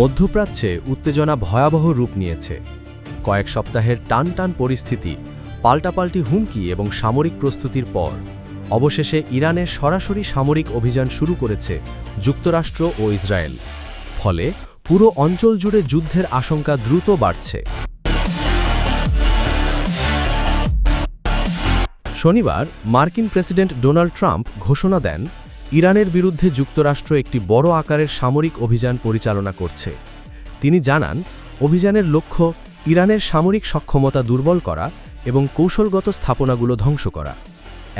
মধ্যপ্রাচ্যে উত্তেজনা ভয়াবহ রূপ নিয়েছে। কয়েক সপ্তাহের টানটান পরিস্থিতি, পাল্টাপাল্টি হুমকি এবং সামরিক প্রস্তুতির পর অবশেষে ইরানে সরাসরি সামরিক অভিযান শুরু করেছে যুক্তরাষ্ট্র ও ইসরায়েল। ফলে পুরো অঞ্চল জুড়ে যুদ্ধের আশঙ্কা দ্রুত বাড়ছে। শনিবার মার্কিন প্রেসিডেন্ট ডোনাল্ড ট্রাম্প ঘোষণা দেন, ইরানের বিরুদ্ধে যুক্তরাষ্ট্র একটি বড় আকারের সামরিক অভিযান পরিচালনা করছে। তিনি জানান, অভিযানের লক্ষ্য ইরানের সামরিক সক্ষমতা দুর্বল করা এবং কৌশলগত স্থাপনাগুলো ধ্বংস করা।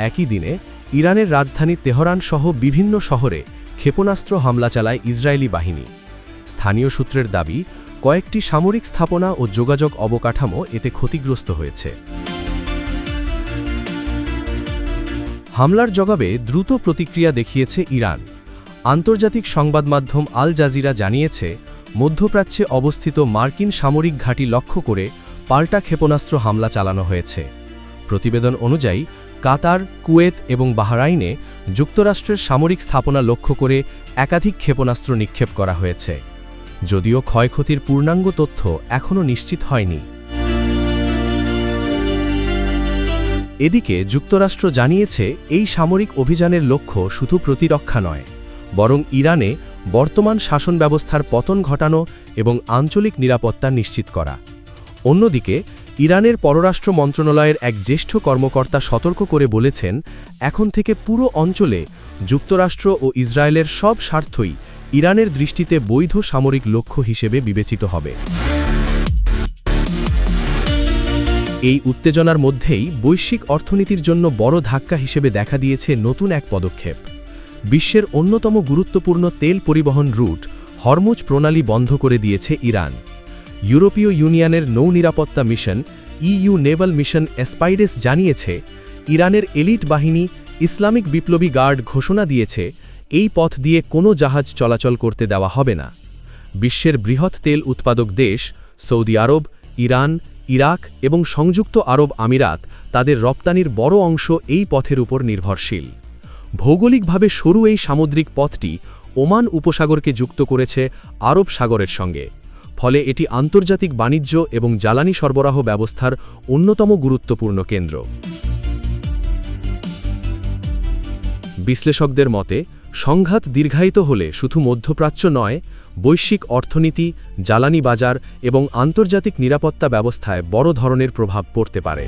একই দিনে ইরানের রাজধানী তেহরান সহ বিভিন্ন শহরে ক্ষেপণাস্ত্র হামলা চালায় ইসরায়েলি বাহিনী। স্থানীয় সূত্রের দাবি, কয়েকটি সামরিক স্থাপনা ও যোগাযোগ অবকাঠামো এতে ক্ষতিগ্রস্ত হয়েছে। হামলার জবাবে দ্রুত প্রতিক্রিয়া দেখিয়েছে ইরান। আন্তর্জাতিক সংবাদ মাধ্যম আল জাজিরা জানিয়েছে, মধ্যপ্রাচ্যে অবস্থিত মার্কিন সামরিক ঘাঁটি লক্ষ্য করে পাল্টা ক্ষেপণাস্ত্র হামলা চালানো হয়েছে। প্রতিবেদন অনুযায়ী কাতার, কুয়েত এবং বাহরাইনে যুক্তরাষ্ট্রের সামরিক স্থাপনা লক্ষ্য করে একাধিক ক্ষেপণাস্ত্র নিক্ষেপ করা হয়েছে। যদিও ক্ষয়ক্ষতির পূর্ণাঙ্গ তথ্য এখনও নিশ্চিত হয়নি। এদিকে যুক্তরাষ্ট্র জানিয়েছে, এই সামরিক অভিযানের লক্ষ্য শুধু প্রতিরক্ষা নয়, বরং ইরানে বর্তমান শাসন ব্যবস্থার পতন ঘটানো এবং আঞ্চলিক নিরাপত্তা নিশ্চিত করা। অন্যদিকে ইরানের পররাষ্ট্র মন্ত্রণালয়ের এক জ্যেষ্ঠ কর্মকর্তা সতর্ক করে বলেছেন, এখন থেকে পুরো অঞ্চলে যুক্তরাষ্ট্র ও ইসরায়েলের সব স্বার্থই ইরানের দৃষ্টিতে বৈধ সামরিক লক্ষ্য হিসেবে বিবেচিত হবে। এই উত্তেজনার মধ্যেই বৈশ্বিক অর্থনীতির জন্য বড় ধাক্কা হিসেবে দেখা দিয়েছে নতুন এক পদক্ষেপ। বিশ্বের অন্যতম গুরুত্বপূর্ণ তেল পরিবহন রুট হরমুজ প্রণালী বন্ধ করে দিয়েছে ইরান। ইউরোপীয় ইউনিয়নের নৌ নিরাপত্তা মিশন ইইউ নেভাল মিশন এসপাইডেস জানিয়েছে, ইরানের এলিট বাহিনী ইসলামিক বিপ্লবী গার্ড ঘোষণা দিয়েছে, এই পথ দিয়ে কোনো জাহাজ চলাচল করতে দেওয়া হবে না। বিশ্বের বৃহৎ তেল উৎপাদক দেশ সৌদি আরব, ইরান, ইরাক এবং সংযুক্ত আরব আমিরাত তাদের রপ্তানির বড় অংশ এই পথের উপর নির্ভরশীল। ভৌগোলিকভাবে সরু এই সামুদ্রিক পথটি ওমান উপসাগরকে যুক্ত করেছে আরব সাগরের সঙ্গে। ফলে এটি আন্তর্জাতিক বাণিজ্য এবং জ্বালানি সরবরাহ ব্যবস্থার অন্যতম গুরুত্বপূর্ণ কেন্দ্র। বিশ্লেষকদের মতে, সংঘাত দীর্ঘায়িত হলে শুধু মধ্যপ্রাচ্য নয়, বৈশ্বিক অর্থনীতি, জ্বালানি বাজার এবং আন্তর্জাতিক নিরাপত্তা ব্যবস্থায় বড় ধরনের প্রভাব পড়তে পারে।